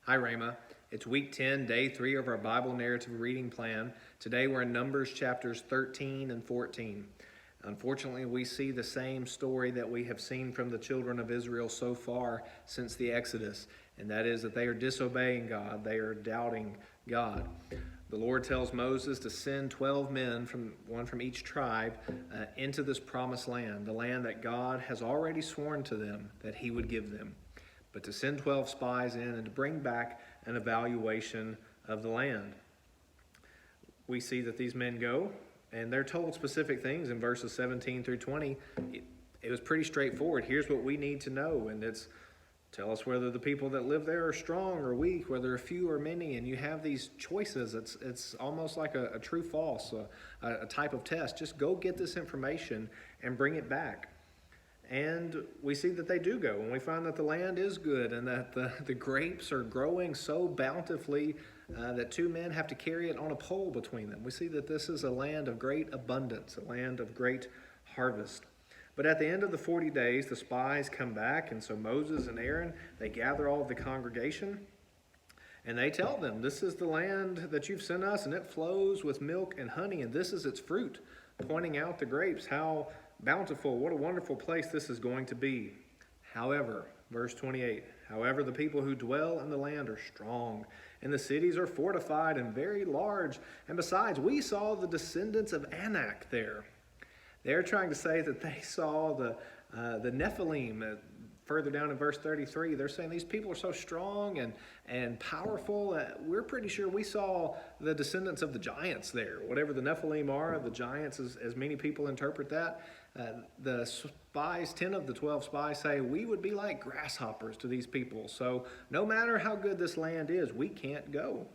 Hi, Rama. It's week 10, day 3 of our Bible narrative reading plan. Today we're in Numbers chapters 13 and 14. Unfortunately, we see the same story that we have seen from the children of Israel so far since the Exodus, and that is that they are disobeying God. They are doubting God. The Lord tells Moses to send 12 men, one from each tribe, into this promised land, the land that God has already sworn to them that he would give them, but to send 12 spies in and to bring back an evaluation of the land. We see that these men go, and they're told specific things in verses 17 through 20. It was pretty straightforward. Here's what we need to know, and it's tell us whether the people that live there are strong or weak, whether a few or many, and you have these choices. It's almost like a true-false, a type of test. Just go get this information and bring it back. And we see that they do go, and we find that the land is good and that the grapes are growing so bountifully that 2 men have to carry it on a pole between them. We see that this is a land of great abundance, a land of great harvest. But at the end of the 40 days, the spies come back, and so Moses and Aaron, they gather all of the congregation, and they tell them, this is the land that you've sent us, and it flows with milk and honey, and this is its fruit, pointing out the grapes, how bountiful, what a wonderful place this is going to be. However, verse 28, however, the people who dwell in the land are strong, and the cities are fortified and very large. And besides, we saw the descendants of Anak there. They're trying to say that they saw the Nephilim. Further down in verse 33, they're saying these people are so strong and powerful. We're pretty sure we saw the descendants of the giants there. Whatever the Nephilim are, the giants, as many people interpret that. The spies, 10 of the 12 spies say, we would be like grasshoppers to these people. So no matter how good this land is, we can't go.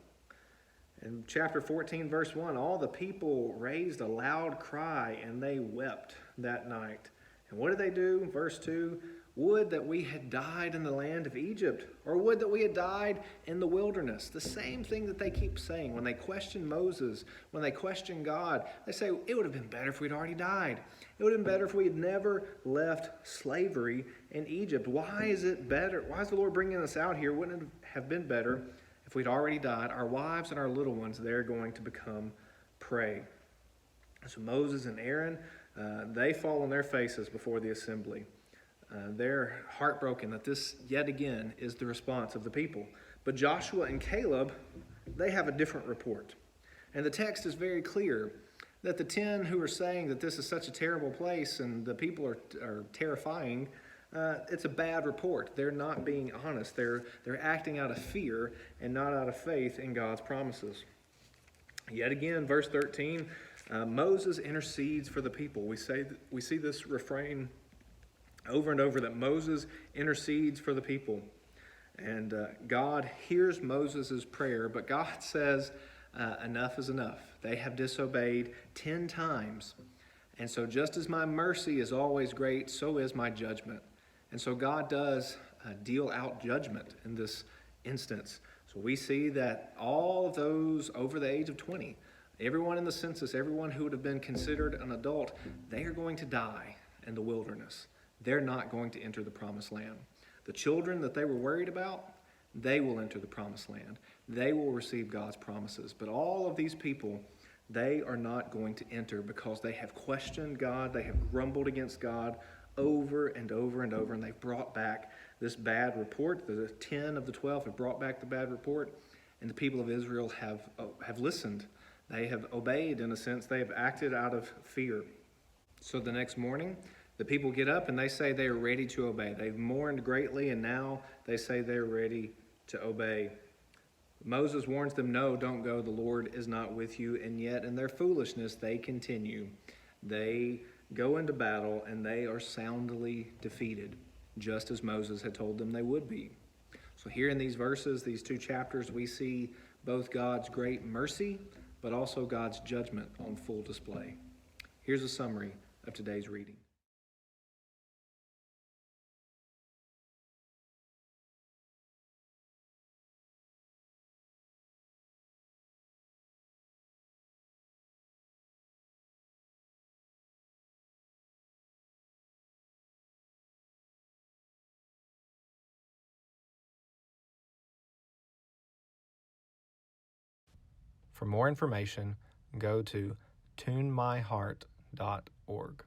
In chapter 14, verse 1, all the people raised a loud cry and they wept that night. And what did they do? Verse 2, would that we had died in the land of Egypt, or would that we had died in the wilderness. The same thing that they keep saying when they question Moses, when they question God. They say, it would have been better if we'd already died. It would have been better if we had never left slavery in Egypt. Why is it better? Why is the Lord bringing us out here? Wouldn't it have been better if we'd already died? Our wives and our little ones, they're going to become prey. So Moses and Aaron, they fall on their faces before the assembly. They're heartbroken that this, yet again, is the response of the people. But Joshua and Caleb, they have a different report. And the text is very clear that the 10 who are saying that this is such a terrible place and the people are terrifying, it's a bad report. They're not being honest. They're acting out of fear and not out of faith in God's promises. Yet again, verse 13, Moses intercedes for the people. We see this refrain over and over, that Moses intercedes for the people. And God hears Moses' prayer, but God says, enough is enough. They have disobeyed 10 times. And so just as my mercy is always great, so is my judgment. And so God does deal out judgment in this instance. So we see that all of those over the age of 20, everyone in the census, everyone who would have been considered an adult, they are going to die in the wilderness. They're not going to enter the promised land. The children that they were worried about, they will enter the promised land. They will receive God's promises. But all of these people, they are not going to enter because they have questioned God. They have grumbled against God over and over and over, and they've brought back this bad report. The 10 of the 12 have brought back the bad report, and the people of Israel have listened. They have obeyed, in a sense. They have acted out of fear. So the next morning, the people get up and they say they are ready to obey. They've mourned greatly, and now they say they're ready to obey. Moses warns them, no, don't go. The Lord is not with you. And yet in their foolishness, they continue. They go into battle and they are soundly defeated, just as Moses had told them they would be. So here in these verses, these 2 chapters, we see both God's great mercy, but also God's judgment on full display. Here's a summary of today's reading. For more information, go to tunemyheart.org.